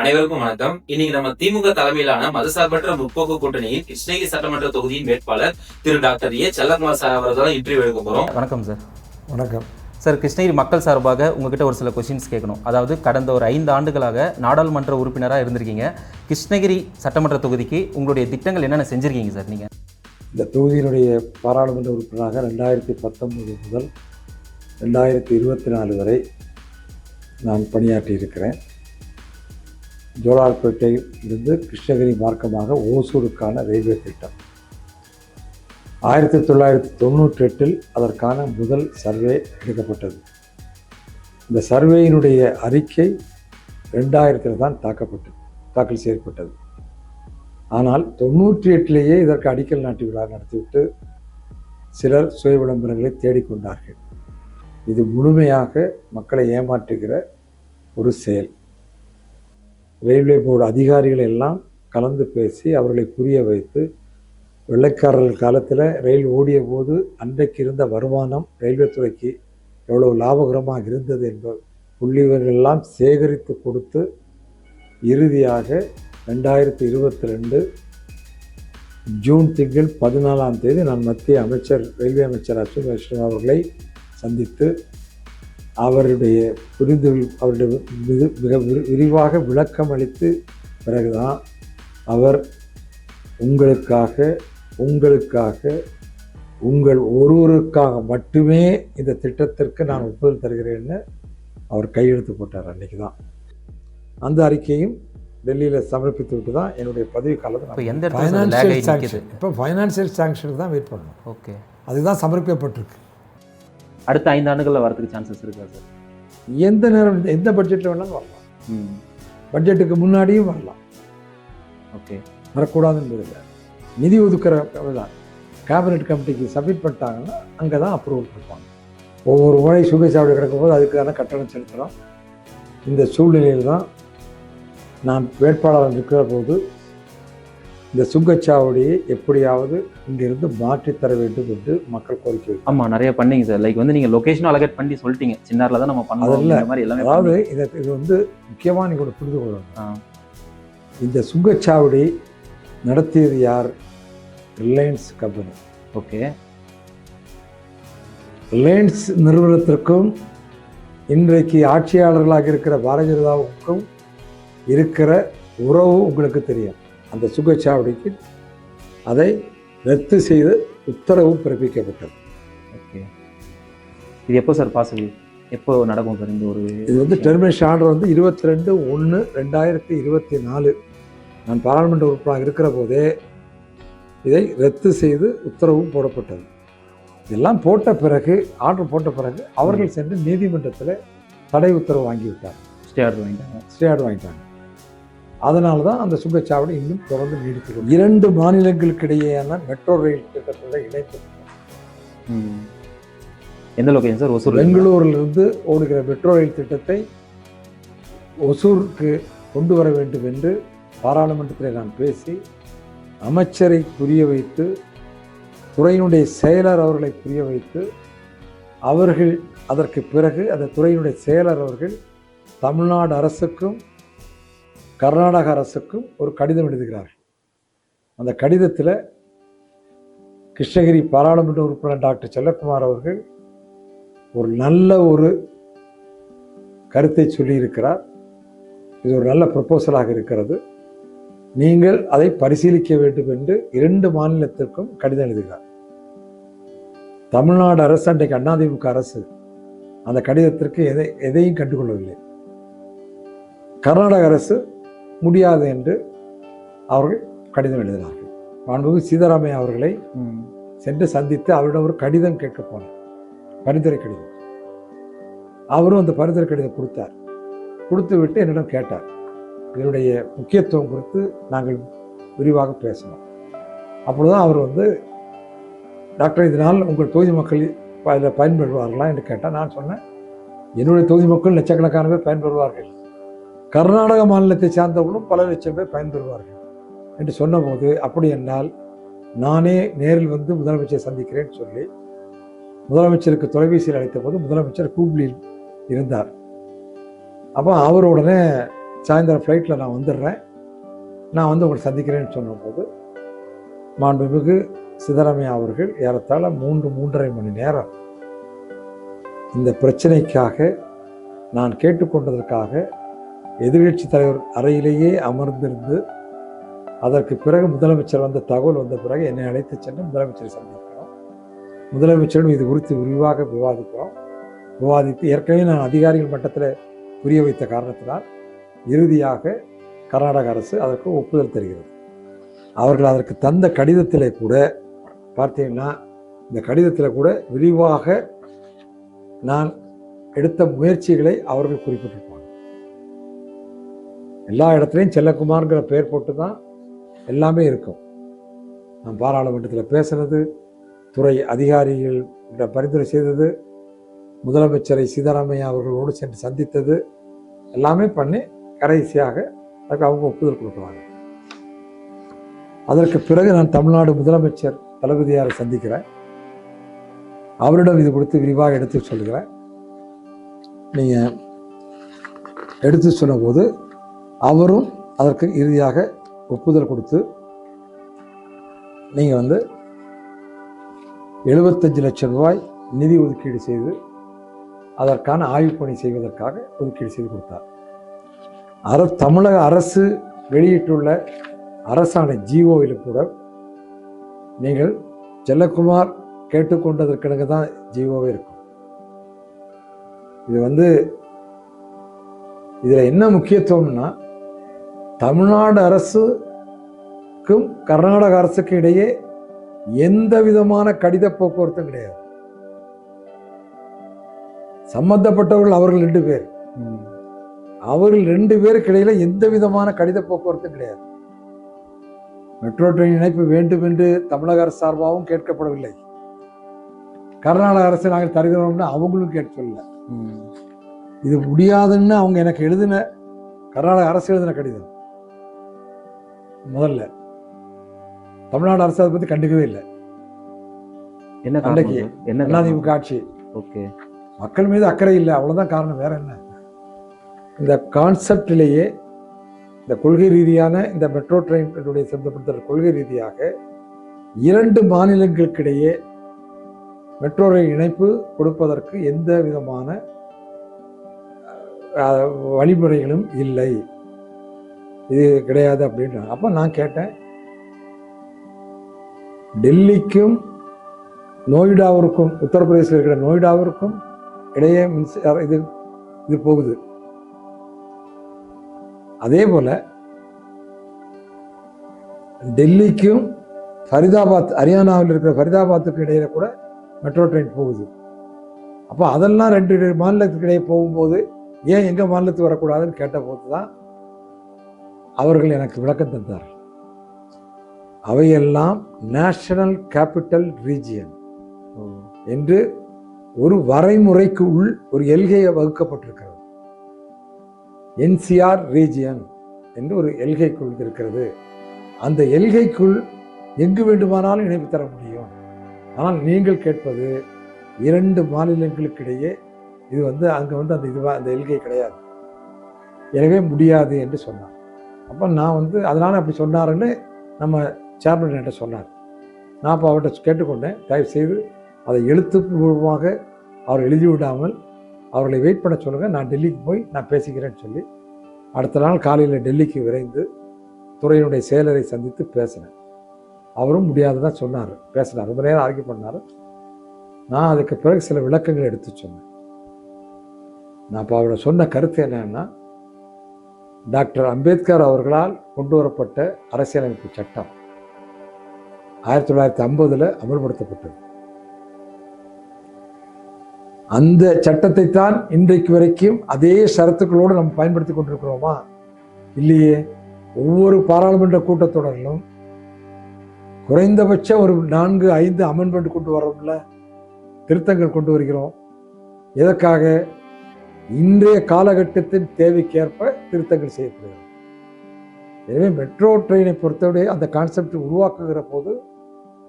அனைவருக்கும் வணக்கம். இன்னைக்கு நம்ம திமுக தலைமையிலான மதசார்பற்ற முற்போக்கு கூட்டணியின் கிருஷ்ணகிரி சட்டமன்ற தொகுதியின் வேட்பாளர் திரு டாக்டர் ஏ செல்லகுமார் சார் அவர்கள் இன்டர்வியூ எடுக்க போறோம். வணக்கம் சார். வணக்கம் சார். கிருஷ்ணகிரி மக்கள் சார்பாக உங்ககிட்ட ஒரு சில கொஸ்டின்ஸ் கேட்கணும். அதாவது கடந்த ஒரு 5 ஆண்டுகளாக நாடாளுமன்ற உறுப்பினராக இருந்திருக்கீங்க. கிருஷ்ணகிரி சட்டமன்ற தொகுதிக்கு உங்களுடைய திட்டங்கள் என்னென்ன செஞ்சுருக்கீங்க சார்? நீங்கள் இந்த தொகுதியினுடைய பாராளுமன்ற உறுப்பினராக 2019 முதல் 2024 வரை நான் பணியாற்றி இருக்கிறேன். ஜோலார்பேட்டையில் இருந்து கிருஷ்ணகிரி மார்க்கமாக ஓசூருக்கான ரயில்வே திட்டம் 1998 அதற்கான முதல் சர்வே எடுக்கப்பட்டது. இந்த சர்வேயினுடைய அறிக்கை 2000 தான் தாக்கல் செய்யப்பட்டது. ஆனால் 98 இதற்கு அடிக்கல் நாட்டு விழா நடத்திவிட்டு சிலர் சுய விளம்பரங்களை தேடிக்கொண்டார்கள். இது முழுமையாக மக்களை ஏமாற்றுகிற ஒரு செயல். ரயில்வே போர்டு அதிகாரிகள் எல்லாம் கலந்து பேசி அவர்களை புரிய வைத்து, வெள்ளைக்காரர்கள் காலத்தில் ரயில் ஓடிய போது அன்றைக்கு இருந்த வருமானம் ரயில்வே துறைக்கு எவ்வளவு லாபகரமாக இருந்தது என்பது புள்ளிவர்களெல்லாம் சேகரித்து கொடுத்து இறுதியாக 2022 ஜூன் திங்கள் 14ஆம் தேதி நான் மத்திய அமைச்சர் ரயில்வே அமைச்சர் அஸ்வினி வைஷ்ணவ் அவர்களை சந்தித்து அவருடைய மிக விரிவாக விளக்கம் அளித்து பிறகுதான் அவர் உங்களுக்காக உங்கள் ஒருவருக்காக மட்டுமே இந்த திட்டத்திற்கு நான் ஒப்புதல் தருகிறேன்னு அவர் கையெழுத்து போட்டார். அன்றைக்கி தான் அந்த அறிக்கையும் டெல்லியில் சமர்ப்பித்து விட்டு தான் என்னுடைய பதவி காலத்தில் இப்போ ஃபைனான்சியல் சாங்ஷனுக்கு தான் வெயிட் பண்ணணும். ஓகே, அதுதான் சமர்ப்பிக்கப்பட்டிருக்கு. அடுத்த 5 ஆண்டுகளில் வரதுக்கு சான்சஸ் இருக்கா சார்? எந்த நேரம் எந்த பட்ஜெட்டில் வேணாலும் வரலாம். பட்ஜெட்டுக்கு முன்னாடியும் வரலாம். ஓகே, வரக்கூடாதுன்னு இல்லை. நிதி ஒதுக்குற தான் கேபினெட் கமிட்டிக்கு சப்மிட் பண்ணிட்டாங்கன்னா அங்கே தான் அப்ரூவல் கொடுப்பாங்க. ஒவ்வொரு முறை சுங்கச்சாவடி கிடக்கும்போது அதுக்கான கட்டணம் செலுத்தலாம். இந்த சூழ்நிலையில் தான் நான் வேட்பாளர் இருக்கிற போது இந்த சுங்கச்சாவடியை எப்படியாவது இங்கிருந்து மாற்றித்தர வேண்டும் என்று மக்கள் கோரிக்கை. ஆமாம், நிறைய பண்ணீங்க சார். லைக் வந்து நீங்கள் லொக்கேஷன் அலகேட் பண்ணி சொல்லிட்டீங்க. சின்னாரில் தான் நம்ம பண்ணலாம் இந்த மாதிரி எல்லாமே. அதாவது இது வந்து முக்கியமாக நீங்கள் கூட புரிந்து கொள்ளணும். இந்த சுங்கச்சாவடி நடத்தியது யார்? Reliance company. ஓகே, ரிலையன்ஸ் நிறுவனத்திற்கும் இன்றைக்கு ஆட்சியாளர்களாக இருக்கிற பாரதிய ஜனதாவுக்கும் இருக்கிற உறவு உங்களுக்கு தெரியும். அந்த சுங்கச்சாவடிக்கு அதை ரத்து செய்து உத்தரவு பிறப்பிக்கப்பட்டது. ஓகே, இது எப்போ சார் பாசிபிள்? எப்போ நடக்கும் சார் இந்த ஒரு இது வந்து டெர்மினேஷன் ஆர்டர் வந்து 22/1/2024 நான் பாராளுமன்ற உறுப்பினராக இருக்கிற போதே இதை ரத்து செய்து உத்தரவும் போடப்பட்டது. இதெல்லாம் போட்ட பிறகு, ஆர்டர் போட்ட பிறகு அவர்கள் சென்று நீதிமன்றத்தில் தடை உத்தரவு வாங்கிவிட்டார். ஸ்டே ஆர்டர் வாங்கிட்டாங்க. அதனால தான் அந்த சுங்கச்சாவடி இன்னும் தொடர்ந்து நீடிக்கிறது. 2 மாநிலங்களுக்கு இடையேயான மெட்ரோ ரயில் திட்டத்தோட இணைப்பு. எந்த லொகேஷன் சார்? ஒசூர். பெங்களூரிலிருந்து ஓடுகிற மெட்ரோ ரயில் திட்டத்தை ஒசூருக்கு கொண்டு வர வேண்டும் என்று பாராளுமன்றத்தில் நான் பேசி அமைச்சரை புரிய வைத்து, துறையினுடைய செயலர் அவர்களை புரிய வைத்து, அவர்கள் அதற்கு பிறகு அந்த துறையினுடைய செயலர் அவர்கள் தமிழ்நாடு அரசுக்கும் கர்நாடக அரசுக்கும் ஒரு கடிதம் எழுதுகிறார்கள். அந்த கடிதத்தில் கிருஷ்ணகிரி பாராளுமன்ற உறுப்பினர் டாக்டர் செல்லகுமார் அவர்கள் ஒரு நல்ல ஒரு கருத்தை சொல்லியிருக்கிறார். இது ஒரு நல்ல ப்ரொபோசலாக இருக்கிறது, நீங்கள் அதை பரிசீலிக்க வேண்டும் என்று 2 மாநிலத்திற்கும் கடிதம் எழுதுகிறார். தமிழ்நாடு அரசு, அன்றைக்கு அதிமுக அரசு, அந்த கடிதத்திற்கு எதையும் கண்டுகொள்ளவில்லை. கர்நாடக அரசு முடியாது என்று அவர்கள் கடிதம் எழுதினார்கள். மாண்புமிகு சீதாராமையா அவர்களை சென்று சந்தித்து அவரிடம் ஒரு கடிதம் கேட்க போனார், பரிந்துரை கடிதம். அவரும் அந்த பரிந்துரை கடிதம் கொடுத்தார். கொடுத்து விட்டு என்னிடம் கேட்டார், இதனுடைய முக்கியத்துவம் குறித்து நாங்கள் விரிவாக பேசணும். அப்பொழுதுதான் அவர் வந்து, டாக்டர், இதனால் உங்கள் தொகுதி மக்கள் அதில் பயன்பெறுவார்களா என்று கேட்டால், நான் சொன்னேன், என்னுடைய தொகுதி மக்கள் லட்சக்கணக்கான பேர் பயன்பெறுவார்கள், கர்நாடக மாநிலத்தை சார்ந்தவர்களும் பல லட்சம் பேர் பயன்பெறுவார்கள் என்று சொன்னபோது, அப்படி என்னால் நானே நேரில் வந்து முதலமைச்சரை சந்திக்கிறேன்னு சொல்லி முதலமைச்சருக்கு தொலைபேசியில் அழைத்த போது முதலமைச்சர் ஹூப்ளியில் இருந்தார். அப்போ அவர் உடனே சாயந்தரம் ஃப்ளைட்டில் நான் வந்துடுறேன், நான் வந்து உங்களை சந்திக்கிறேன்னு சொன்னபோது மாண்புமிகு சித்தராமையா அவர்கள் ஏறத்தாழ 3-3.5 மணி நேரம் இந்த பிரச்சனைக்காக நான் கேட்டுக்கொண்டதற்காக எதிர்கட்சி தலைவர் அறையிலேயே அமர்ந்திருந்து, அதற்கு பிறகு முதலமைச்சர் வந்த தகவல் வந்த பிறகு என்னை அழைத்து சென்று முதலமைச்சரை சந்திக்கிறோம். முதலமைச்சரும் இது குறித்து விரிவாக விவாதித்து ஏற்கனவே நான் அதிகாரிகள் மட்டத்தில் புரிய வைத்த காரணத்தினால் இறுதியாக கர்நாடக அரசு அதற்கு ஒப்புதல் தருகிறது. அவர்கள் அதற்கு தந்த கடிதத்திலே கூட பார்த்தீங்கன்னா, இந்த கடிதத்தில் கூட விரிவாக நான் எடுத்த முயற்சிகளை அவர்கள் குறிப்பிட்டிருப்பாங்க. எல்லா இடத்துலையும் செல்லக்குமார்ங்கிற பெயர் போட்டு தான் எல்லாமே இருக்கும். நான் பாராளுமன்றத்தில் பேசுனது, துறை அதிகாரிகள் பரிந்துரை செய்தது, முதலமைச்சரை சித்தராமையா அவர்களோடு சென்று சந்தித்தது எல்லாமே பண்ணி கடைசியாக அதுக்கு அவங்க ஒப்புதல் கொடுக்குறாங்க. அதற்கு பிறகு நான் தமிழ்நாடு முதலமைச்சர் தளபதியாரை சந்திக்கிறேன். அவரிடம் இது குறித்து விரிவாக எடுத்து சொல்லுகிறேன். நீங்கள் எடுத்து சொன்னபோது அவரும் அதற்கு இறுதியாக ஒப்புதல் கொடுத்து, நீங்கள் வந்து 75 லட்சம் ரூபாய் நிதி ஒதுக்கீடு செய்து அதற்கான ஆய்வுப் பணி செய்வதற்காக ஒதுக்கீடு செய்து கொடுத்தார். தமிழக அரசு வெளியிட்டுள்ள அரசாணை ஜிஓவில் கூட நீங்கள் செல்லக்குமார் கேட்டுக்கொண்டதற்கிணங்க தான் ஜிஓவே இருக்கும். இது வந்து இதில் என்ன முக்கியத்துவம்னா, தமிழ்நாடு அரசுக்கும் கர்நாடக அரசுக்கும் இடையே எந்த விதமான கடித போக்குவரத்தும் கிடையாது. சம்பந்தப்பட்டவர்கள் அவர்கள் 2 பேர், அவர்கள் 2 பேருக்கு இடையில எந்த விதமான கடித போக்குவரத்தும் கிடையாது. மெட்ரோ ட்ரெயின் இணைப்பு வேண்டும் என்று தமிழக அரசு சார்பாகவும் கேட்கப்படவில்லை. கர்நாடக அரசு நாங்கள் தருகிறோம்னு அவங்களும் கேட்க சொல்லல. இது முடியாதுன்னு அவங்க எனக்கு எழுதின, கர்நாடக அரசு எழுதின கடிதம் முதல்ல. தமிழ்நாடு அரசு அதை பத்தி கண்டுக்கவே இல்லை. என்ன அன்றைக்கு என்ன அதிமுக ஆட்சி, ஓகே, மக்கள் மீது அக்கறை இல்லை, அவ்வளவுதான் காரணம், வேற என்ன. இந்த கான்செப்டிலேயே இந்த கொள்கை ரீதியான இந்த மெட்ரோ ட்ரெயின் சம்பந்தப்பட்ட கொள்கை ரீதியாக 2 மாநிலங்களுக்கிடையே மெட்ரோ ரயில் இணைப்பு கொடுப்பதற்கு எந்த விதமான வழிமுறைகளும் இல்லை, இது கிடையாது அப்படின்றாங்க. அப்போ நான் கேட்டேன், டெல்லிக்கும் நோய்டாவிற்கும், உத்தரப்பிரதேசத்தில் இருக்கிற நோய்டாவிற்கும் இடையே இது போகுது. அதே போல டெல்லிக்கும் ஃபரிதாபாத், ஹரியானாவில் இருக்கிற ஃபரிதாபாத்துக்கு இடையில கூட மெட்ரோ ட்ரெயின் போகுது. அப்போ அதெல்லாம் 2 மாநிலத்துக்கு இடையே போகும்போது ஏன் எங்கள் மாநிலத்துக்கு வரக்கூடாதுன்னு கேட்ட போது தான் அவர்கள் எனக்கு விளக்கம் தந்தார்கள். அவையெல்லாம் நேஷனல் கேபிட்டல் ரீஜியன் என்று ஒரு வரைமுறைக்கு உள் ஒரு எல்கையை வகுக்கப்பட்டிருக்கிறது. NCR ரீஜியன் என்று ஒரு எல்கைக்குள் இருக்கிறது. அந்த எல்கைக்குள் எங்கு வேண்டுமானாலும் இணைப்பு தர முடியும். ஆனால் நீங்கள் கேட்பது 2 மாநிலங்களுக்கிடையே இது வந்து அங்கே வந்து அந்த எல்கை கிடையாது, எனவே முடியாது என்று சொன்னார். அப்போ நான் வந்து அதனால அப்படி சொன்னாருன்னு நம்ம சேர்மன் என்கிட்ட சொன்னார். நான் அப்போ அவர்கிட்ட கேட்டுக்கொண்டேன், தயவு செய்து அதை எழுத்துப்பூர்வமாக அவர் எழுதி விடாமல் அவர்களை வெயிட் பண்ண சொல்லுங்கள், நான் டெல்லிக்கு போய் நான் பேசிக்கிறேன்னு சொல்லி அடுத்த நாள் காலையில் டெல்லிக்கு விரைந்து துறையினுடைய செயலரை சந்தித்து பேசினேன். அவரும் முடியாதுதான் சொன்னார், பேசினார், ரொம்ப நேரம் ஆர்கியூ பண்ணார். நான் அதுக்கு பிறகு சில விளக்கங்கள் எடுத்து சொன்னேன். நான் இப்போ அவரோட சொன்ன கருத்து என்னன்னா, டாக்டர் அம்பேத்கர் அவர்களால் கொண்டு வரப்பட்ட அரசியலமைப்பு சட்டம் 1950 அமல்படுத்தப்பட்டது. அந்த சட்டத்தை தான் இன்றைக்கு வரைக்கும் அதே ஷரத்துக்களோடு நம்ம பயன்படுத்தி கொண்டிருக்கிறோமா? இல்லையே. ஒவ்வொரு பாராளுமன்ற கூட்டத்தொடரிலும் குறைந்தபட்சம் ஒரு 4-5 அமெண்ட்மெண்ட் கொண்டு வரோம்ல, திருத்தங்கள் கொண்டு வருகிறோம். எதற்காக? இன்றைய காலகட்டத்தின் தேவைக்கேற்ப திருத்தங்கள் செய்யப்படுகிறது. எனவே மெட்ரோ ட்ரெயினை பொறுத்தவரை அந்த கான்செப்ட் உருவாக்குகிற போது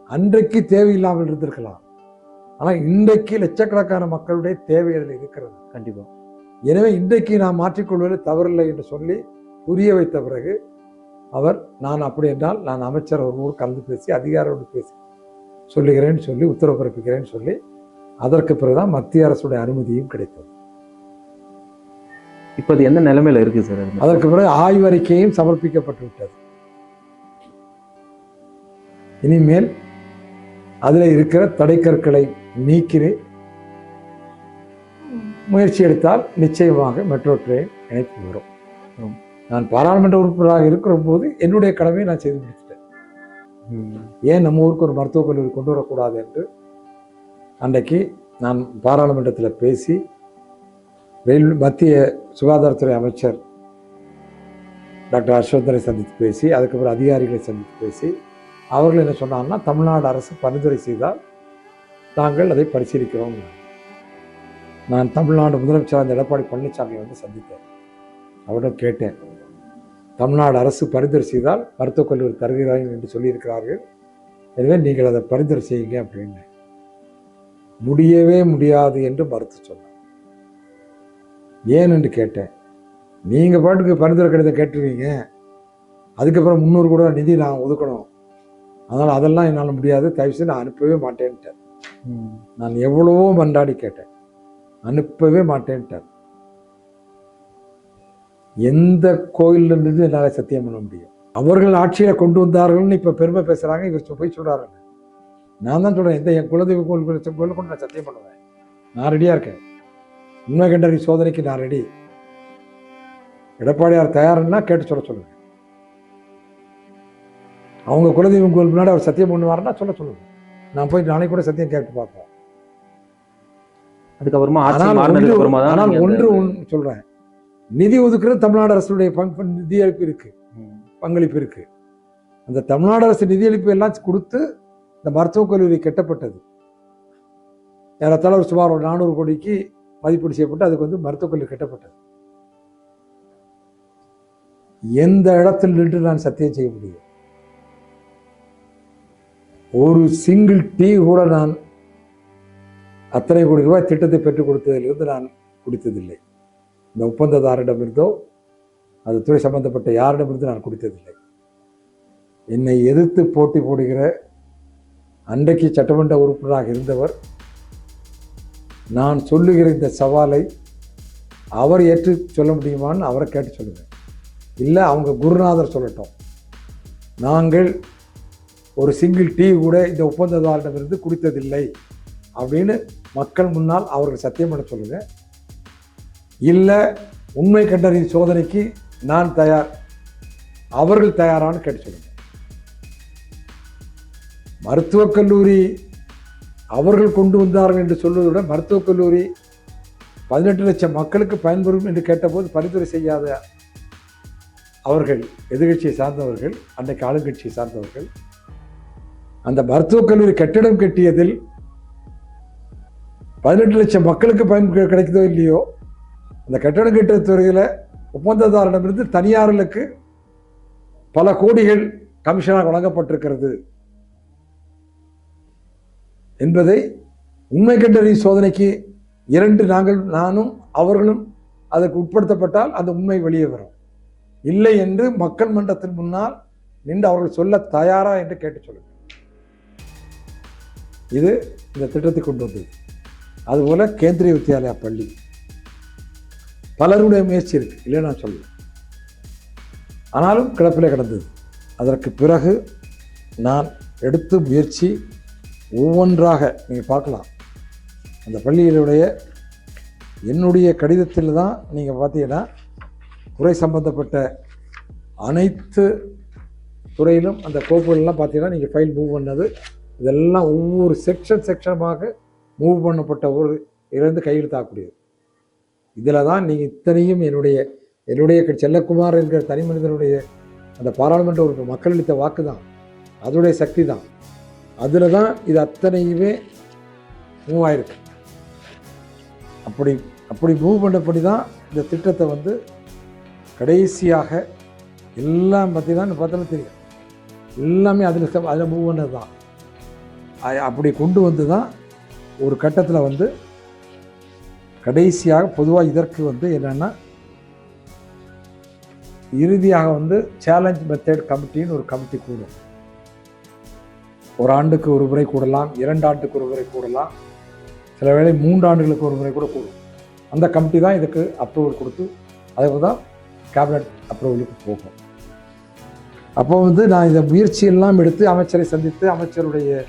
அன்றைக்கு தேவையில்லாமல் இருந்திருக்கலாம், ஆனால் இன்றைக்கு லட்சக்கணக்கான மக்களுடைய தேவை அதில் இருக்கிறது. கண்டிப்பா. எனவே இன்றைக்கு நாம் மாற்றிக்கொள்வதில் தவறில்லை என்று சொல்லி புரிய வைத்த பிறகு அவர் நான் அப்படி என்றால் நான் அமைச்சர் அவர்களோடு கலந்து பேசி அதிகாரியோடு பேசி சொல்லுகிறேன்னு சொல்லி உத்தரவு பிறப்பிக்கிறேன்னு சொல்லி அதற்கு பிறகுதான் மத்திய அரசுடைய அனுமதியும் கிடைத்தது. இப்போ அது எந்த நிலைமையில இருக்கு சார்? அதற்கு பிறகு ஆய்வறிக்கையும் சமர்ப்பிக்கப்பட்டு விட்டது. இனிமேல் அதில் இருக்கிற தடைக்கற்களை நீக்கி முயற்சி எடுத்தால் நிச்சயமாக மெட்ரோ ட்ரெயின் இணைப்பு வரும். நான் பாராளுமன்ற உறுப்பினராக இருக்கிற போது என்னுடைய கடமையை நான் செய்து முடிச்சிட்டேன். ஏன் நம்ம ஊருக்கு ஒரு மருத்துவக் கல்லூரி கொண்டு வரக்கூடாது என்று அன்றைக்கு நான் பாராளுமன்றத்தில் பேசி மத்திய சுகாதாரத்துறை அமைச்சர் டாக்டர் ஹர்ஷவர்தனை சந்தித்து பேசி அதுக்கப்புறம் அதிகாரிகளை சந்தித்து பேசி அவர்கள் என்ன சொன்னாங்கன்னா, தமிழ்நாடு அரசு பரிந்துரை செய்தால் நாங்கள் அதை பரிசீலிக்கிறோம். நான் தமிழ்நாடு முதலமைச்சர் எடப்பாடி பழனிசாமி வந்து சந்தித்தேன். அவரிடம் கேட்டேன், தமிழ்நாடு அரசு பரிந்துரை செய்தால் மருத்துவக் கல்லூரி தருகிறார்கள் என்று சொல்லியிருக்கிறார்கள், எனவே நீங்கள் அதை பரிந்துரை செய்யுங்க அப்படின்னு. முடியவே முடியாது என்று மறுத்து சொன்னார். ஏன் என்று கேட்டேன். நீங்கள் பாட்டுக்கு பரிந்துரை கடிதம் கேட்டுருவீங்க, அதுக்கப்புறம் 300 கூட நிதி நான் ஒதுக்கணும், அதனால் அதெல்லாம் என்னால் முடியாது, தயவுசெய்து நான் அனுப்பவே மாட்டேன்ட்டேன். நான் எவ்வளவோ மன்றாடி கேட்டேன், அனுப்பவே மாட்டேன்ட்டார். எந்த கோயிலிருந்து என்னால் சத்தியம் பண்ண முடியும்? அவர்கள் ஆட்சியை கொண்டு வந்தார்கள்னு இப்போ பெருமை பேசுகிறாங்க, இவர் போய் சொல்கிறாரு. நான் தான் சொல்கிறேன், என் குலதெய்வ கோயில் கொண்டு நான் சத்தியம் பண்ணுவேன், நான் ரெடியாக இருக்கேன். உண்மை கண்டறி சோதனைக்கு நான் ரெடி. எடப்பாடியார் தயாருன்னா கேட்டு சொல்லுங்க. அவங்க குலதெய்வம் கோயில் முன்னாடி அவர் சத்தியம் பண்ணுவாருன்னா சொல்லுங்க. நான் போய் நாளைக்கு கூட சத்தியம் கேட்டு பார்ப்போம். அதுக்கப்புறமா ஆனால் ஒன்று சொல்றேன், நிதி ஒதுக்குறது தமிழ்நாடு அரசுடைய நிதியளிப்பு இருக்கு, பங்களிப்பு இருக்கு. அந்த தமிழ்நாடு அரசு நிதியளிப்பு எல்லாம் கொடுத்து இந்த மருத்துவக் கல்லூரி கட்டப்பட்டது. ஏறத்தாழ ஒரு சுமார் 400 கோடிக்கு மதிப்பீடு செய்யப்பட்டு அதுக்கு வந்து மருத்துவக் கல்லூரி கட்டப்பட்டது. எந்த இடத்தில் நின்று நான் சத்தியம் செய்ய முடியும்? ஒரு சிங்கிள் டீ கூட நான் அத்தனை கோடி ரூபாய் திட்டத்தை பெற்றுக் கொடுத்ததிலிருந்து நான் குடித்ததில்லை. இந்த ஒப்பந்ததாரிடமிருந்தோ அது துறை சம்பந்தப்பட்ட யாரிடமிருந்து நான் குடித்ததில்லை. என்னை எதிர்த்து போட்டி போடுகிற அன்றைக்கு சட்டமன்ற உறுப்பினராக இருந்தவர், நான் சொல்லுகிற இந்த சவாலை அவர் ஏற்று சொல்ல முடியுமான்னு அவரை கேட்டு சொல்லுங்கள். இல்லை அவங்க குருநாதர் சொல்லட்டும், நாங்கள் ஒரு சிங்கிள் டீ கூட இந்த ஒப்பந்ததாரிடமிருந்து குடித்ததில்லை அப்படின்னு மக்கள் முன்னால் அவர்கள் சத்தியம் பண்ண சொல்லுங்க. இல்லை உண்மை கண்டறியும் சோதனைக்கு நான் தயார், அவர்கள் தயாரான்னு கேட்டு சொல்லுங்க. மருத்துவக் கல்லூரி அவர்கள் கொண்டு வந்தார்கள் என்று சொல்வதை விட மருத்துவக் கல்லூரி 18 லட்சம் மக்களுக்கு பயன்பெறும் என்று கேட்டபோது பரிந்துரை செய்யாத அவர்கள், எதிர்கட்சியை சார்ந்தவர்கள், அன்றைக்கு ஆளுங்கட்சியை சார்ந்தவர்கள், அந்த மருத்துவக் கல்லூரி கட்டிடம் கட்டியதில் 18 லட்சம் மக்களுக்கு பயன் கிடைக்குதோ இல்லையோ, அந்த கட்டிடம் கட்டுற துறையில் ஒப்பந்ததாரிடமிருந்து தனியார்களுக்கு பல கோடிகள் கமிஷனாக வழங்கப்பட்டிருக்கிறது என்பதை உண்மை கண்டறியும் சோதனைக்கு நானும் அவர்களும் அதற்கு உட்படுத்தப்பட்டால் அந்த உண்மை வெளியே வரும். இல்லை என்று மக்கள் மன்றத்தின் முன்னால் நின்று அவர்கள் சொல்ல தயாரா என்று கேட்டு சொல்லுங்கள். இது இந்த திட்டத்தை கொண்டு வந்தது. அதுபோல கேந்திரிய வித்யாலயா பள்ளி பலருடைய முயற்சி இருக்கு, இல்லை நான் சொல்லுவேன். ஆனாலும் கிடப்பிலே கிடந்தது. அதற்கு பிறகு நான் எடுத்து முயற்சி ஒவ்வொன்றாக நீங்கள் பார்க்கலாம். அந்த பள்ளியினுடைய என்னுடைய கடிதத்தில் தான் நீங்கள் பார்த்தீங்கன்னா துறை சம்பந்தப்பட்ட அனைத்து துறையிலும் அந்த கோப்புகள்லாம் பார்த்தீங்கன்னா நீங்கள் ஃபைல் மூவ் பண்ணது இதெல்லாம் ஒவ்வொரு செக்ஷனாக மூவ் பண்ணப்பட்ட ஒரு இருந்து கையெழுத்தாக்கூடியது. இதில் தான் நீங்கள் இத்தனையும் என்னுடைய செல்லக்குமார் என்கிற தனி மனிதனுடைய அந்த பாராளுமன்ற ஒரு மக்கள் அளித்த வாக்கு தான், அதனுடைய சக்தி தான். அதில் தான் இது அத்தனையுமே மூவ் ஆயிருக்கு. அப்படி மூவ் பண்ணப்படி தான் இந்த திட்டத்தை வந்து கடைசியாக எல்லாம் பற்றி தான் பார்த்தாலும் தெரியும், எல்லாமே அதில் மூவ் பண்ணது தான். அப்படி கொண்டு வந்து தான் ஒரு கட்டத்தில் வந்து கடைசியாக பொதுவாக இதற்கு வந்து என்னென்னா இறுதியாக வந்து சேலஞ்ச் மெத்தட் கமிட்டின்னு ஒரு கமிட்டி கூடும். ஒரு ஆண்டுக்கு ஒரு முறை கூடலாம், 2 ஆண்டுக்கு ஒரு முறை கூடலாம், சில வேளை 3 ஆண்டுகளுக்கு ஒரு முறை கூட கூடும். அந்த கமிட்டி தான் இதுக்கு அப்ரூவல் கொடுத்து அதுக்கு தான் கேபினட் அப்ரூவலுக்கு போகும். அப்போ வந்து நான் இதை முயற்சியெல்லாம் எடுத்து அமைச்சரை சந்தித்து அமைச்சருடைய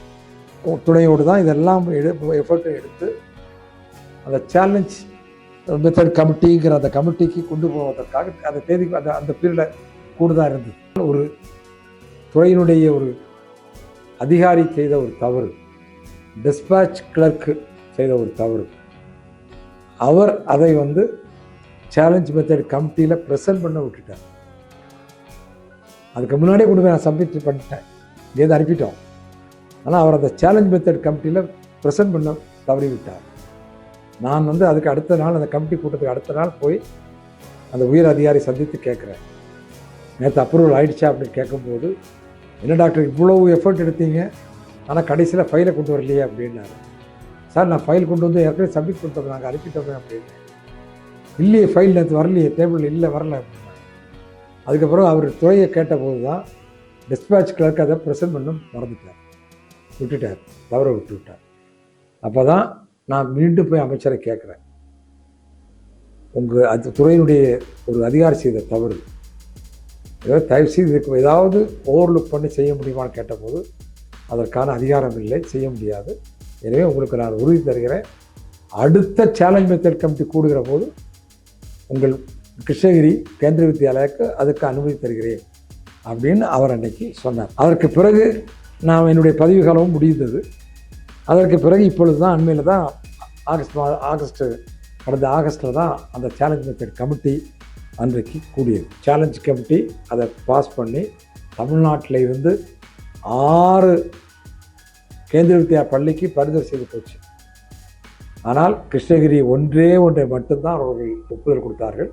துணையோடு தான் இதெல்லாம் எஃபர்ட்டை எடுத்து அந்த சேலஞ்ச் மெத்தட் கமிட்டிங்கிற அந்த கமிட்டிக்கு கொண்டு போவதற்காக அந்த தேதிக்கு அந்த பீரியடில் கூடுதலாக இருந்தது. ஒரு துறையினுடைய ஒரு அதிகாரி செய்த ஒரு தவறு, டிஸ்பேட்ச் கிளர்க்கு செய்த ஒரு தவறு, அவர் அதை வந்து சேலஞ்ச் மெத்தட் கமிட்டியில் ப்ரெசன்ட் பண்ண விட்டுட்டார். அதுக்கு முன்னாடியே கொண்டு போய் நான் சப்மிட் பண்ணிட்டேன், இங்கேருந்து அனுப்பிட்டோம். ஆனால் அவர் அந்த சேலஞ்ச் மெத்தட் கமிட்டியில் ப்ரெசன்ட் பண்ண தவறி விட்டார். நான் வந்து அதுக்கு அடுத்த நாள் அந்த கமிட்டி கூட்டத்துக்கு அடுத்த நாள் போய் அந்த உயர் அதிகாரி சந்தித்து கேட்குறேன், நேற்று அப்ரூவல் ஆகிடுச்சா அப்படின்னு கேட்கும்போது, என்ன டாக்டர் இவ்வளவு எஃபர்ட் எடுத்தீங்க ஆனால் கடைசியில் ஃபைலை கொண்டு வரலையே அப்படின்னாரு. சார் நான் ஃபைல் கொண்டு வந்து ஏற்கனவே சப்மிட் பண்ணிட்டோம், நாங்கள் அனுப்பிட்டோமே அப்படின்னு. இல்லையே ஃபைல் நேற்று வரலையே, டேபிள் இல்லை வரல அப்படின்னா. அதுக்கப்புறம் அவர் துறையை கேட்டபோது தான் டிஸ்பேட்ச் கிளர்க் அதை ப்ரெசென்ட் பண்ண மறந்துட்டார், விட்டுட்டார், தவற விட்டார். அப்போ தான் நான் மீண்டும் போய் அமைச்சரை கேட்குறேன், உங்கள் அது துறையினுடைய ஒரு அதிகாரி செய்த தவறு, ஏதாவது தயவுசெய்து இதுக்கு ஏதாவது ஓவர்லுக் பண்ணி செய்ய முடியுமான்னு கேட்டபோது அதற்கான அதிகாரம் இல்லை, செய்ய முடியாது. எனவே உங்களுக்கு நான் உறுதி தருகிறேன், அடுத்த சேலஞ்ச் மெத்தட் கமிட்டி கூடுகிற போது உங்கள் கிருஷ்ணகிரி கேந்திரிய வித்யாலயாவுக்கு அதுக்கு அனுமதி தருகிறேன் அப்படின்னு அவர் அன்னைக்கு சொன்னார். அதற்கு பிறகு நான் என்னுடைய பதவி காலமும் முடிந்தது. அதற்கு பிறகு இப்பொழுது தான் அண்மையில் தான் கடந்த ஆகஸ்ட்டில் தான் அந்த சேலஞ்ச் மெத்தட் கமிட்டி அன்றைக்கு கூடியது. சேலஞ்ச் கமிட்டி அதை பாஸ் பண்ணி தமிழ்நாட்டில் இருந்து 6 கேந்திரிய வித்யா பள்ளிக்கு பரிந்துரை செய்து போச்சு. ஆனால் கிருஷ்ணகிரி ஒன்றை மட்டும்தான் அவர்கள் ஒப்புதல் கொடுத்தார்கள்.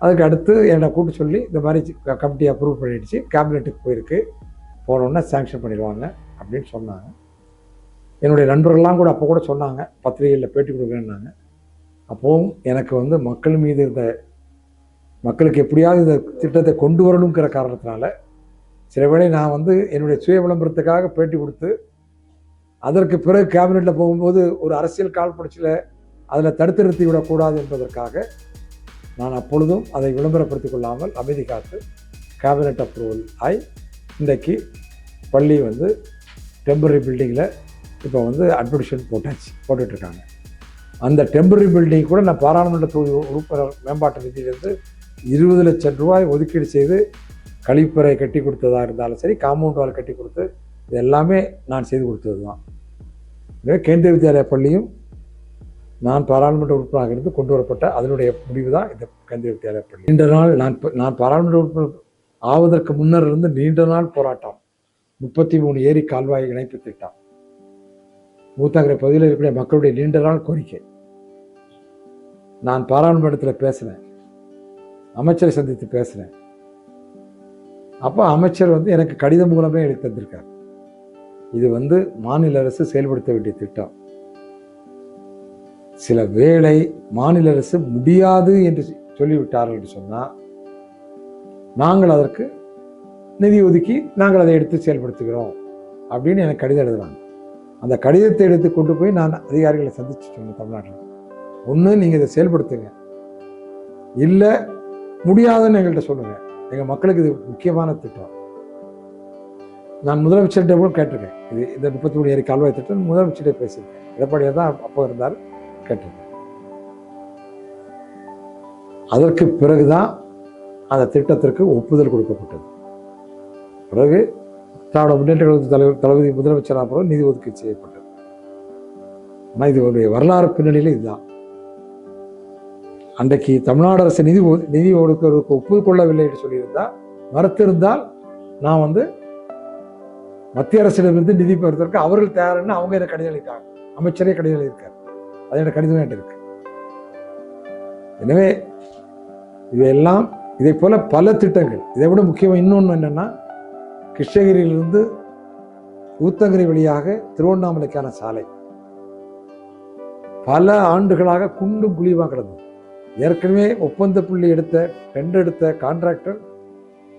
அதுக்கு அடுத்து என்னை கூப்பிட்டு சொல்லி இந்த மாதிரி கமிட்டி அப்ரூவ் பண்ணிடுச்சு, கேபினெட்டுக்கு போயிருக்கு, போனோன்னே சேங்ஷன் பண்ணிடுவாங்க அப்படின்னு சொன்னாங்க. என்னுடைய நண்பர்கள்லாம் கூட அப்போ கூட சொன்னாங்க, பத்திரிகையில் பேட்டி கொடுக்குறேன்னாங்க. அப்போவும் எனக்கு வந்து மக்கள் மீது இருந்த மக்களுக்கு எப்படியாவது இந்த திட்டத்தை கொண்டு வரணுங்கிற காரணத்தினால சில வேளை நான் வந்து என்னுடைய சுய விளம்பரத்துக்காக பேட்டி கொடுத்து அதற்கு பிறகு கேபினெட்டில் போகும்போது ஒரு அரசியல் காழ்ப்புணர்ச்சியில் அதில் தடுத்து நிறுத்தி விடக்கூடாது என்பதற்காக நான் அப்பொழுதும் அதை விளம்பரப்படுத்திக் கொள்ளாமல் அமைதி காத்து கேபினெட் அப்ரூவல் ஆகி இன்றைக்கு பள்ளி வந்து டெம்பரரி பில்டிங்கில் இப்போ வந்து அட்மிஷன் போட்டுட்ருக்காங்க. அந்த டெம்பரரி பில்டிங் கூட நான் பாராளுமன்ற தொகுதி உறுப்பினர் மேம்பாட்டு நிதியிலிருந்து 20 லட்சம் ரூபாய் ஒதுக்கீடு செய்து கழிப்பறை கட்டி கொடுத்ததாக இருந்தாலும் சரி, காம்பவுண்ட் வால் கட்டி கொடுத்து இது எல்லாமே நான் செய்து கொடுத்தது தான். எனவே கேந்திரிய வித்யாலயா பள்ளியும் நான் பாராளுமன்ற உறுப்பினராக இருந்து கொண்டு வரப்பட்ட அதனுடைய முடிவு தான் இந்த கேந்திரிய வித்யாலயா பள்ளி. நீண்ட நாள் நான் பாராளுமன்ற உறுப்பினர் ஆவதற்கு முன்னர் இருந்து நீண்ட நாள் போராட்டம், 33 ஏரி கால்வாய் இணைப்பு திட்டம், மூத்தாங்கரை பகுதியில் இருக்கக்கூடிய மக்களுடைய நீண்ட நாள் கோரிக்கை. நான் பாராளுமன்றத்தில் பேசினேன், அமைச்சரை சந்தித்து பேசினேன். அப்போ அமைச்சர் வந்து எனக்கு கடிதம் மூலமே எடுத்து தந்திருக்கார், இது வந்து மாநில அரசு செயல்படுத்த வேண்டிய திட்டம், சில வேளை மாநில அரசு முடியாது என்று சொல்லிவிட்டார்கள் என்று சொன்னால் நாங்கள் அதற்கு நிதி ஒதுக்கி நாங்கள் அதை எடுத்து செயல்படுத்துகிறோம் அப்படின்னு எனக்கு கடிதம் எழுதுறாங்க. அந்த கடிதத்தை எடுத்து கொண்டு போய் நான் அதிகாரிகளை சந்திச்சு சொன்னேன், தமிழ்நாட்டில் ஒன்று நீங்கள் இதை செயல்படுத்துங்க, இல்லை முடியாதுன்னு எங்கள்கிட்ட சொல்லுங்கள், எங்கள் மக்களுக்கு இது முக்கியமான திட்டம். நான் முதலமைச்சர்கிட்ட கூட கேட்டிருக்கேன், இது இந்த 33 ஏரி கால்வாய் திட்டம் முதலமைச்சர்கிட்ட பேசியிருக்கேன், எடப்பாடியார் தான் அப்போ இருந்தார், கேட்டிருக்கேன். அதற்கு பிறகுதான் அந்த திட்டத்திற்கு ஒப்புதல் கொடுக்கப்பட்டது. பிறகு திராவிட முன்னேற்ற கழக தலைவர் தளபதி முதலமைச்சராக பிறகு நிதி ஒதுக்கீடு செய்யப்பட்டது. ஆனால் இதனுடைய வரலாறு பின்னணியில் இதுதான். அன்றைக்கு தமிழ்நாடு அரசு நிதி ஒதுக்குவதற்கு ஒப்புக்கொள்ளவில்லை என்று சொல்லியிருந்தால், மறுத்திருந்தால் நான் வந்து மத்திய அரசிடமிருந்து நிதி பெறுவதற்கு அவர்கள் தயார்னு அவங்க எனக்கு கடிதம் அளித்தாங்க. அமைச்சரே கடிதம் எழுதியிருக்கார், அது எனக்கு கடிதம் இருக்கு. எனவே இவையெல்லாம் இதை போல பல திட்டங்கள். இதை விட முக்கியமாக இன்னொன்று என்னன்னா, கிருஷ்ணகிரியிலிருந்து ஊத்தங்கரை வழியாக திருவண்ணாமலைக்கான சாலை பல ஆண்டுகளாக குண்டும் குழியுமாக கிடந்தது. ஏற்கனவே ஒப்பந்த புள்ளி டெண்டர் எடுத்த கான்ட்ராக்டர்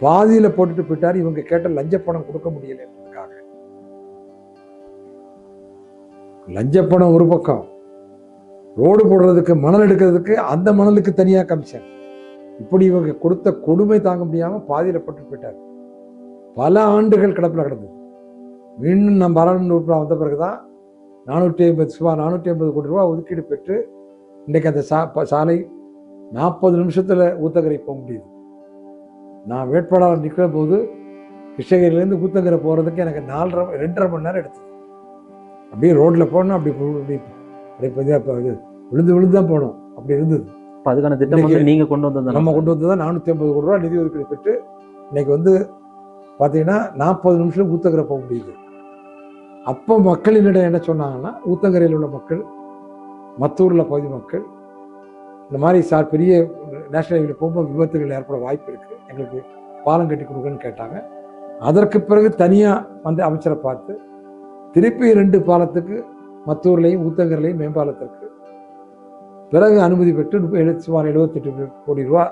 பாதியில் போட்டுட்டு போயிட்டார். இவங்க கேட்ட லஞ்ச பணம் கொடுக்க முடியல என்பதற்காக. லஞ்ச பணம் ஒரு பக்கம், ரோடு போடுறதுக்கு மணல் எடுக்கிறதுக்கு அந்த மணலுக்கு தனியாக கமிஷன், இப்படி இவங்க கொடுத்த கொடுமை தாங்க முடியாமல் பாதியில் போட்டு போயிட்டார். பல ஆண்டுகள் கிடப்பில் கிடந்தது. மீண்டும் நம்ம பாராளுமன்ற வந்த பிறகுதான் 450 கோடி ரூபா ஒதுக்கீடு பெற்று இன்றைக்கு அந்த சாலை 40 நிமிஷத்தில் ஊத்தங்கரை போக முடியுது. நான் வேட்பாளர் நிற்கிற போது கிருஷ்ணகிரியிலேருந்து ஊத்தங்கரை போகிறதுக்கு எனக்கு 2.5 மணி நேரம் எடுத்தது. அப்படியே ரோட்டில் போனோம், அப்படி விழுந்து தான் போனோம், அப்படி இருந்தது. அதுக்கான திட்டம் நீங்கள் கொண்டு வந்தது, நம்ம கொண்டு வந்ததான் 450 கோடி ரூபா நிதி ஒதுக்கீடு பெற்று இன்னைக்கு பார்த்தீங்கன்னா 40 நிமிஷம் ஊத்தங்கரை போக முடியுது. அப்போ மக்களினிடம் என்ன சொன்னாங்கன்னா, ஊத்தங்கரையில் உள்ள மக்கள், மத்தூரில் பகுதி மக்கள், இந்த மாதிரி பெரிய நேஷனல் ஹைவேல போகும்போது விபத்துகள் ஏற்பட வாய்ப்பு இருக்குது, எங்களுக்கு பாலம் கட்டி கொடுக்குன்னு கேட்டாங்க. அதற்கு பிறகு தனியாக அமைச்சரை பார்த்து திருப்பி 2 பாலத்துக்கு, மத்தூர்லையும் ஊத்தங்கரையிலையும் மேம்பாலத்திற்கு பிறகு அனுமதி பெற்று சுமார் 78 கோடி ரூபா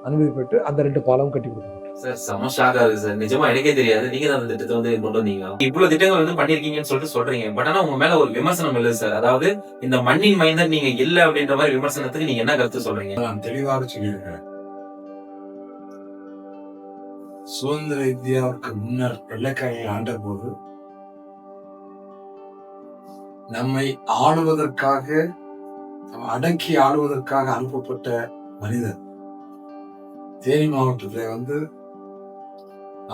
அனுமதி பெற்று அந்த 2 பாலமும் கட்டி கொடுக்கணும். சார் செம ஷாக் ஆகுது சார். நிஜமா எனக்கே தெரியாது நீங்க தான் அந்த திட்டத்தை கொண்டு வந்தீங்க. இவ்வளவு திட்டங்கள் பண்ணிருக்கீங்கன்னு சொல்றீங்க. பட் ஆனா உங்க மேல ஒரு விமர்சனம் இல்லை சார். அதாவது இந்த மண்ணின் மைந்தன் நீங்க இல்ல அப்படின்ற மாதிரி விமர்சனத்துக்கு நீங்க என்ன கருத்து சொல்றீங்க? நான் தெளிவாக சொல்லியிருக்கிறேன். சுதந்திர இந்தியாவுக்கு முன்னர் வெள்ளைக்காரர்கள் ஆண்ட போது நம்மை ஆளுவதற்காக, அடக்கி ஆளுவதற்காக அனுப்பப்பட்ட மனிதர் தேனி மாவட்டத்தில்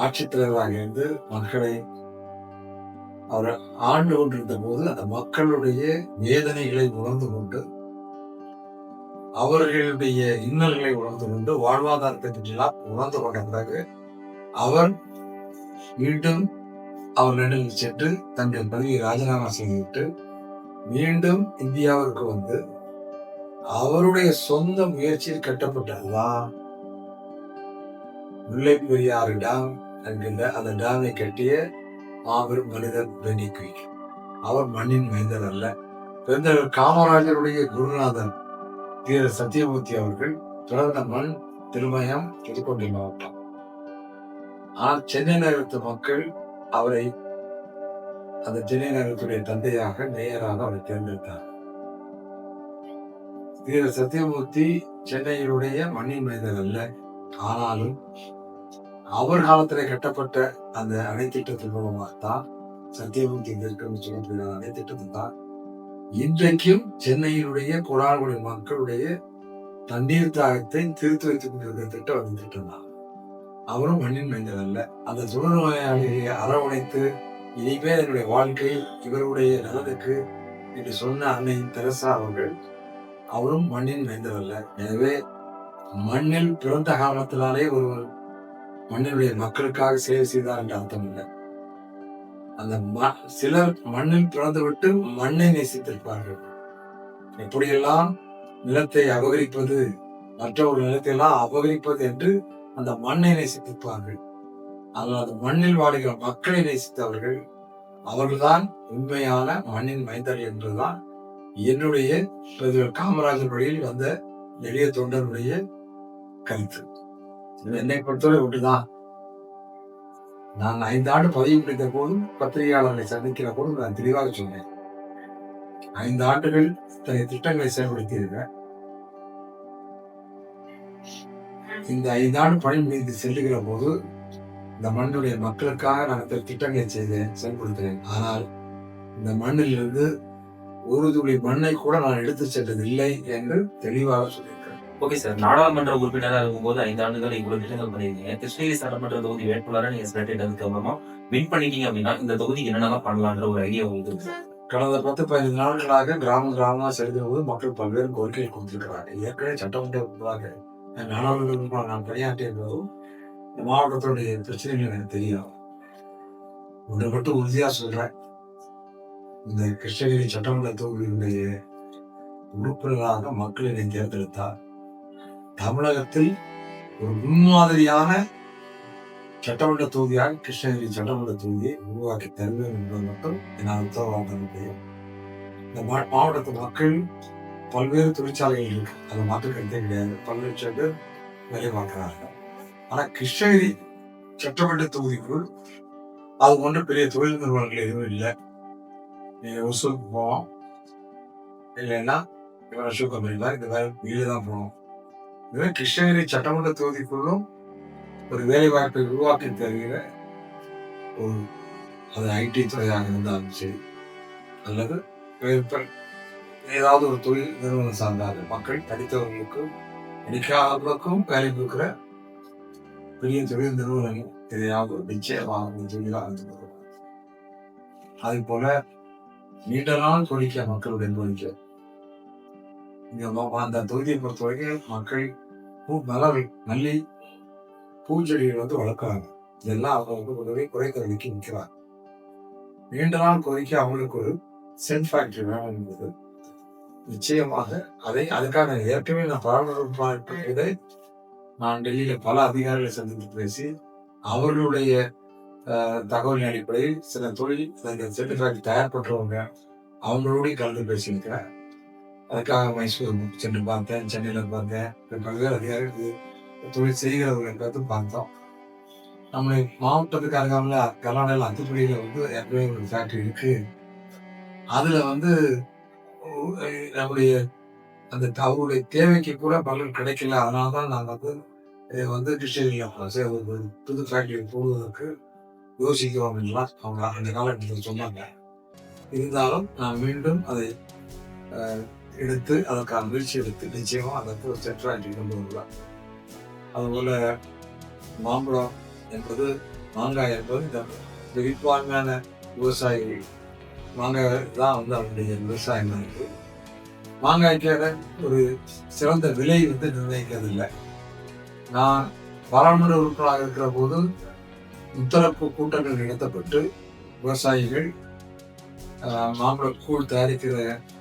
ஆட்சித்தலைவராக இருந்து மக்களை அவர் ஆண்டு கொண்டிருந்த போது அந்த மக்களுடைய வேதனைகளை உணர்ந்து கொண்டு, அவர்களுடைய இன்னல்களை உணர்ந்து கொண்டு, வாழ்வாதாரத்தை பற்றியெல்லாம் உணர்ந்து கொண்ட பிறகு அவர் மீண்டும் அவர்களிடம் சென்று தங்கள் பதவியை ராஜினாமா செய்துவிட்டு மீண்டும் இந்தியாவிற்கு அவருடைய சொந்த முயற்சியில் கட்டப்பட்டதுதான் முல்லை பெரியாறு டேம் என்கின்ற அந்த டேமை கட்டிய மாபெரும் மனிதர் பெனிக்விக். அவர் மண்ணின் மைந்தர் அல்ல. பெருந்தலைவர் காமராஜருடைய குருநாதன் தீர சத்தியமூர்த்தி அவர்கள் பிறந்த மண் திருமயம், புதுக்கோட்டை மாவட்டம். ஆனால் சென்னை நகரத்து மக்கள் அவரை அந்த சென்னை நகரத்துடைய தந்தையாக, மேயராக அவரை தேர்ந்தெடுத்தார். தீர சத்தியமூர்த்தி சென்னையினுடைய மண்ணின் மைந்தர் அல்ல. ஆனாலும் அவர் காலத்தில் கட்டப்பட்ட அந்த அணைத்திட்டத்தின் மூலமாகத்தான் சத்தியமூர்த்தி சொல்லப்படுகிற அணைத்திட்டத்தில் தான் இன்றைக்கும் சென்னையினுடைய கோடானுடைய மக்களுடைய தண்ணீர் தாகத்தை தீர்த்து வைத்துக் கொண்டிருக்கிற திட்டம் அந்த திட்டம் தான். அவரும் மண்ணின் மைந்தர் அல்ல. அந்த தொழுநோயாளியை அரவணைத்து இனிமேல் என்னுடைய வாழ்க்கை இவருடைய நலனுக்கு என்று சொன்ன அன்னை தெரசா அவர்கள், அவரும் மண்ணின் மைந்தர் அல்ல. எனவே மண்ணில் பிறந்த காரணத்தினாலே ஒருவர் மண்ணினுடைய மக்களுக்காக சேவை செய்தார் என்ற அர்த்தம் இல்லை. அந்த சிலர் மண்ணில் பிறந்து விட்டு மண்ணை நேசித்திருப்பார்கள். எப்படியெல்லாம் நிலத்தை அபகரிப்பது, மற்ற ஒரு நிலத்தை எல்லாம் அபகரிப்பது என்று அந்த மண்ணை நேசித்திருப்பார்கள். ஆனால் அந்த மண்ணில் வாழ்கிற மக்களை நேசித்தவர்கள், அவர்கள்தான் உண்மையான மண்ணின் மைந்தர் என்றுதான் என்னுடைய காமராஜர் வழியில் வந்த எளிய தொண்டருடைய கருத்து. என்னை பொறுத்தவரை ஒன்றுதான். நான் 5 ஆண்டு பதவி முடித்த போதும் பத்திரிகையாளர்களை சந்திக்கிற போதும் நான் தெளிவாக சொன்னேன், 5 ஆண்டுகள் இத்தனை திட்டங்களை செயல்படுத்தியிருக்கேன். இந்த 5 ஆண்டு பணி முடிந்து செல்லுகிற போது இந்த மண்ணுடைய மக்களுக்காக நான் இத்தனை திட்டங்களை செயல்படுத்தினேன். ஆனால் இந்த மண்ணிலிருந்து ஒரு துளி மண்ணை கூட நான் எடுத்து சென்றதில்லை என்று தெளிவாக சொல்லியிருக்கிறேன். ஓகே சார், நாடாளுமன்ற உறுப்பினராக இருக்கும்போது 5 ஆண்டுகள் இவ்வளவு திட்டங்கள் பண்ணிருக்கீங்க. கிருஷ்ணகிரி சட்டமன்ற தொகுதி வேட்பாளராக நீங்க செலக்ட் அப்புறமா வின் பண்ணிட்டீங்க அப்படின்னா இந்த தொகுதிக்கு என்னென்னலாம் பண்ணலான்ற ஒரு ஐடியா உங்களுக்கு? கடந்த 10-15 நாட்களாக கிராமமா செலுத்தும் போது மக்கள் பல்வேறு கோரிக்கைகள் கொடுத்திருக்கிறாங்க. ஏற்கனவே சட்டமன்ற நாடாளுமன்ற நான் பணியாற்றிய போதும் இந்த மாவட்டத்துடைய பிரச்சனைகள் எனக்கு தெரியும். ஒன்றை மட்டும் உறுதியா சொல்றேன், இந்த கிருஷ்ணகிரி சட்டமன்ற தொகுதியினுடைய உறுப்பினராக மக்கள் என்னை தேர்ந்தெடுத்தார். தமிழகத்தில் ஒரு முன்மாதிரியான சட்டமன்ற தொகுதியாக கிருஷ்ணகிரி சட்டமன்ற தொகுதியை உருவாக்கி தருவேன் என்பது மட்டும் என்னால் உத்தரவாதம் முடியும். இந்த மாவட்டத்து மக்கள் பல்வேறு தொழிற்சாலைகள் இருக்கு, அதை மாற்று கருத்தே கிடையாது. பல்வேறு பேர் வேலை பார்க்கிறாங்க. ஆனா கிருஷ்ணகிரி சட்டமன்ற தொகுதிக்குள் அது போன்ற பெரிய தொழில் நிறுவனங்கள் எதுவும் இல்லை. நீங்க ஒசூருக்கு போவோம், இல்லைன்னா ஷூ கம்பெனி தான், இந்த வேலை வெளியே தான் போகணும். இதுவே கிருஷ்ணகிரி சட்டமன்ற தொகுதிக்குள்ளும் ஒரு வேலை வாய்ப்பை உருவாக்கி தருகிற ஒரு, அது ஐடி துறையாக இருந்தாலும் சரி, அல்லது ஏதாவது ஒரு தொழில் நிறுவனம் சார்ந்தாங்க மக்கள் படித்தவர்களுக்கும் படிக்காதவர்களுக்கும் வேலை கொடுக்குற பெரிய தொழில் நிறுவனங்கள் எதையாவது ஒரு நிச்சயமாக தொழிலாக இருந்து. அது போல நீண்ட நாள் கோரிக்கை மக்களுடைய கோரிக்கை. அந்த தொகுதியை பொறுத்தவரைக்கும் மக்கள் மலர் மல்லி பூச்செடிகள் வளர்க்குறாங்க. இதெல்லாம் அவங்க உதவி குறைக்கிறதுக்கு நிற்கிறாங்க. நீண்ட நாள் கோரிக்கை அவங்களுக்கு ஒரு சென்ட் ஃபேக்டரி வேணும் என்பது நிச்சயமாக. அதுக்காக ஏற்கனவே நான் பராமரிப்பதை நான் டெல்லியில பல அதிகாரிகளை சந்தித்து பேசி அவர்களுடைய தகவலின் அடிப்படையில் சில தொழில் சென்ட் ஃபேக்டரி தயார் பண்றவங்க அவங்களோடய கலந்து பேசியிருக்கிறேன். அதுக்காக மைசூர் சென்று பார்த்தேன், சென்னையில பார்த்தேன், பல்வேறு அதிகாரிகள் தொழில் செய்கிறவர்களை பார்த்து பார்த்தோம். நம்ம மாவட்டத்துக்கு அருகாமல் கர்நாடகாவில் அத்துப்படியில் ஏற்கனவே ஒரு ஃபேக்டரி இருக்கு. அதுல நம்முடைய அந்த அவருடைய தேவைக்கு கூட பலன் கிடைக்கல. அதனாலதான் நாங்கள் கிருஷ்ணகிரியில் ஒரு புது ஃபேக்டரி போடுவதற்கு யோசிக்கிறோம் என்றால் அவங்க அந்த காலகட்டத்தில் சொன்னாங்க. இருந்தாலும் நான் மீண்டும் அதை எடுத்து அதற்கான முயற்சி எடுத்து நிச்சயமா அதற்கு ஒரு சென்ட் ஃபேக்டரி கொண்டு வரலாம். அதுபோல மாம்பழம் என்பது, மாங்காய் என்பது இந்த பெரும்பான்மையான விவசாயிகள் மாங்காய் தான் அவருடைய விவசாயம் இருக்கு. மாங்காய்க்கான ஒரு சிறந்த விலை நிர்ணயிக்கிறது இல்லை. நான் பாராளுமன்ற உறுப்பினராக இருக்கிற போது முத்தரப்பு கூட்டங்கள் நடத்தப்பட்டு விவசாயிகள் மாம்பழ கூழ் தயாரிக்கிற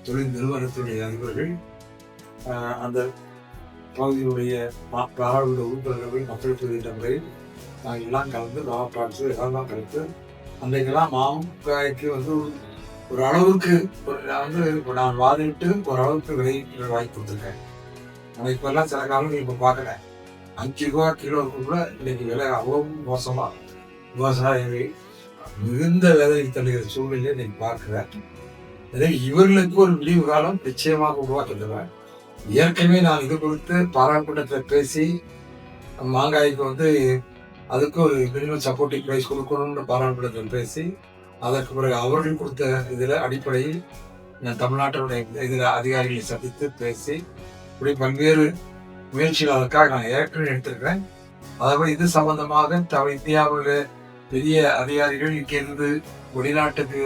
தொழில் நிறுவனத்துடைய அதிபர்கள் அந்த பகுதியுடைய பாராளுமன்ற உறுப்பினர்கள் மக்கள் சொல்கின்ற முறையில் நாங்கள் எல்லாம் கலந்து மாவட்டாட்சி எல்லாம் கலந்து அன்றைக்கெல்லாம் மாங்காய்க்கு ஒரு அளவுக்கு நான் வாதிட்டு ஒரு அளவுக்கு விலை வாங்கி கொடுத்துருக்கேன். ஆனால் இப்பெல்லாம் சில காலங்கள் இப்போ பார்க்கல, 5 ரூபா கிலோவுக்கு கூட இன்னைக்கு விலை அவ்வளவு மோசமா விவசாயிகள் மிகுந்த வேதனை தள்ளுகிற சூழ்நிலையை இன்னைக்கு பார்க்கிறேன். எனவே இவர்களுக்கு ஒரு விடிவு காலம் நிச்சயமாக உருவாக்குகிறேன். ஏற்கனவே நான் இது குறித்து பாராளுமன்றத்தில் பேசி மாங்காய்க்கு அதுக்கு ஒரு மினிமம் சப்போர்ட்டிங் ப்ரைஸ் கொடுக்கணும்னு பாராளுமன்றத்தில் பேசி அதற்கு பிறகு அவர்கள் கொடுத்த இதில் அடிப்படையில் நான் தமிழ்நாட்டினுடைய இதில் அதிகாரிகளை சந்தித்து பேசி இப்படி பல்வேறு முயற்சிகள் அதற்காக நான் ஏற்கனவே எடுத்திருக்கிறேன். அதாவது இது சம்பந்தமாக இந்தியாவில் பெரிய அதிகாரிகள் இங்கிருந்து வெளிநாட்டுக்கு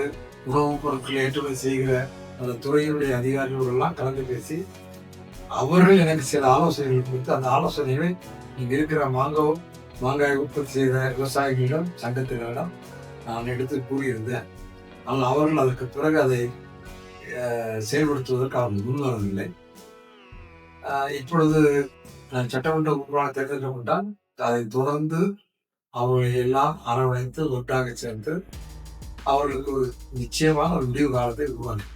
உணவுப் பொருட்களை ஏற்றுமதி செய்கிற அந்த துறையினுடைய அதிகாரிகளெல்லாம் கலந்து பேசி அவர்கள் எனக்கு சில ஆலோசனைகள் கொடுத்து அந்த ஆலோசனைகளை இங்கே இருக்கிற மாங்காய் உற்பத்தி செய்த விவசாயிகளிடம் சங்கத்தினரிடம் நான் எடுத்து கூறியிருந்தேன். ஆனால் அவர்கள் அதற்கு பிறகு அதை செயல்படுத்துவதற்கு அவர்கள் முன்வரவில்லை. இப்பொழுது நான் சட்டமன்ற உறுப்பினராக தேர்ந்தெடுக்கப்பட்டால் அதை தொடர்ந்து அவர்களை எல்லாம் அரவணைத்து ஒட்டாக சேர்ந்து அவர்களுக்கு ஒரு நிச்சயமான ஒரு முடிவு காலத்தை உருவாக்கி.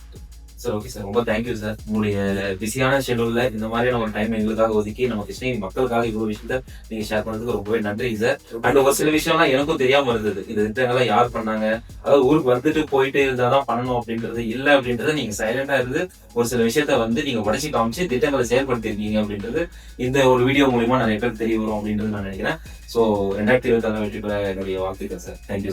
சார் ஓகே சார், ரொம்ப தேங்க்யூ சார். உங்களுடைய பிஸியான ஷெடியூல்ல இந்த மாதிரியான ஒரு டைம் எங்களுக்காக ஒதுக்கி நம்ம கிருஷ்ணகிரி மக்களுக்காக இவ்வளவு விஷயத்த நீங்க ஷேர் பண்ணதுக்கு ரொம்பவே நன்றி சார். அண்ட் ஒரு சில விஷயம்லாம் எனக்கும் தெரியாம இருந்தது. இது திட்டங்கள்லாம் யார் பண்ணாங்க, அதாவது ஊருக்கு வந்துட்டு போயிட்டு இருந்தாதான் பண்ணணும் அப்படின்றது இல்லை அப்படின்றத நீங்க சைலண்டா இருந்து ஒரு சில விஷயத்த நீங்க உடச்சி காமிச்சு திட்டங்களை செயல்படுத்திருக்கீங்க அப்படின்றது இந்த ஒரு வீடியோ மூலியமா நிறைய பேருக்கு தெரிய வரும் அப்படின்றது நான் நினைக்கிறேன். ஸோ 2026 வெற்றி பெற என்னுடைய வாழ்த்துக்கள் சார். தேங்க்யூ.